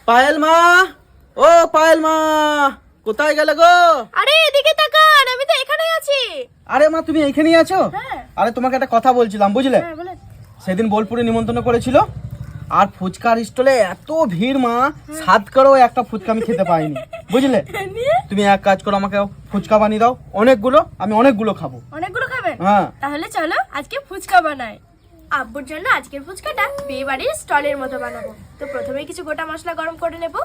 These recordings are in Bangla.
পায়েল মা, ও পায়েল মা, কোথায় গেলে গো? আরে এদিকে তাকান, আমি তো এখানেই আছি। আরে মা, তুমি এইখানেই আছো? হ্যাঁ। আরে তোমাকে একটা কথা বলছিলাম, বুঝলে? হ্যাঁ বলেন। সেদিন বোলপুরে নিমন্ত্রণ করেছিল, আর ফুচকার স্টলে এত ভিড় মা, স্বাদ করেও একটা ফুচকা আমি খেতে পাইনি, বুঝলে? তুমি এক কাজ করো, আমাকে ফুচকা বানিয়ে দাও অনেকগুলো, আমি অনেকগুলো খাবো। অনেকগুলো খাবেন? হ্যাঁ। তাহলে চলো আজকে ফুচকা বানাই। আব্বুর জন্য আজকের ফুচকাটা বিয়ে বাড়ির স্টলের মতো বানাবো। তো প্রথমে কিছু গোটা মশলা গরম করে নেব।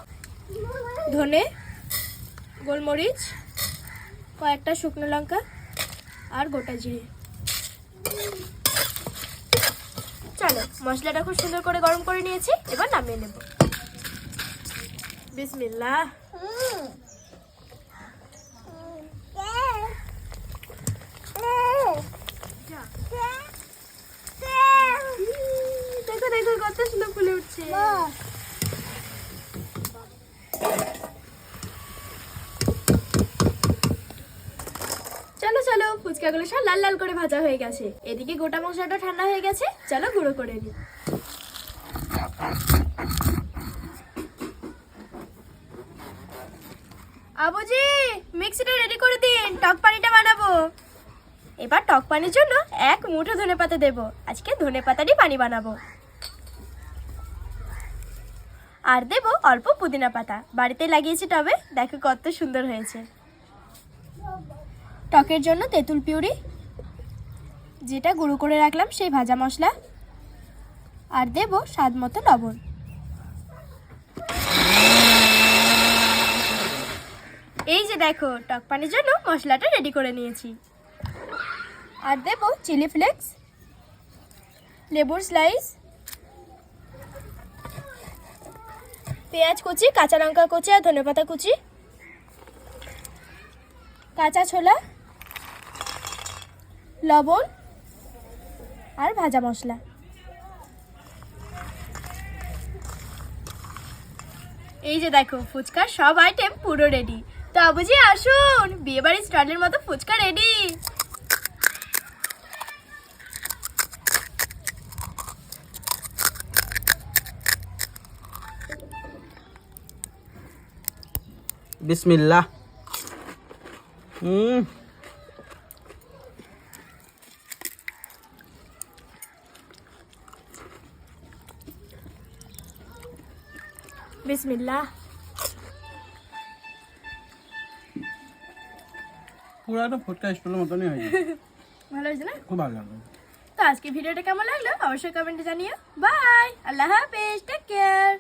ধনে, গোলমরিচ, কয়েকটা শুকনো লঙ্কা আর গোটা জিরে। চলো, মশলাটা খুব সুন্দর করে গরম করে নিয়েছি, এবার নামিয়ে নেব। বিসমিল্লাহ। দেখো দেখো কত সুন্দর ফুলে উঠছে। চলো চলো, ফুচকাগুলো সব লাল লাল করে ভাজা হয়ে গেছে। এদিকে গোটা মশলাটা ঠান্ডা হয়ে গেছে, চলো গুঁড়ো করে নিই। আবুজি, মিক্সিটা রেডি করে দিন, টক পানিটা বানাবো। এবার টক পানির জন্য এক মুঠো ধনেপাতা দেব। আজকে ধনেপাতারই পানি বানাবো। আর দেব অল্প পুদিনা পাতা, বাড়িতে লাগিয়েছি টবে, দেখো কত সুন্দর হয়েছে। টকের জন্য তেঁতুল পিউরি, যেটা গুঁড়ো করে রাখলাম সেই ভাজা মশলা, আর দেব স্বাদ মতো লবণ। এই যে দেখো, টক পানির জন্য মশলাটা রেডি করে নিয়েছি। আর দেব চিলি ফ্লেক্স, লেবুর স্লাইস, পেঁয়াজ কুচি, কাঁচা লঙ্কা কুচি আর ধনেপাতা কুচি, কাঁচা ছোলা, লবণ আর ভাজা মশলা। এই যে দেখো, ফুচকার সব আইটেম পুরো রেডি। তো আবুজি আসুন, বিয়ে বাড়ির স্টলের মতো ফুচকা রেডি। বিসমিল্লাহ। বিসমিল্লাহ। পুরো একটা ফুচকা স্টলের মতনই হয়েছে। ভালো হয়েছে না? খুব ভালো লাগলো। তো আজকে ভিডিওটা কেমন লাগলো অবশ্যই কমেন্টে জানিও। বাই, আল্লাহ হাফেজ, টেক কেয়ার।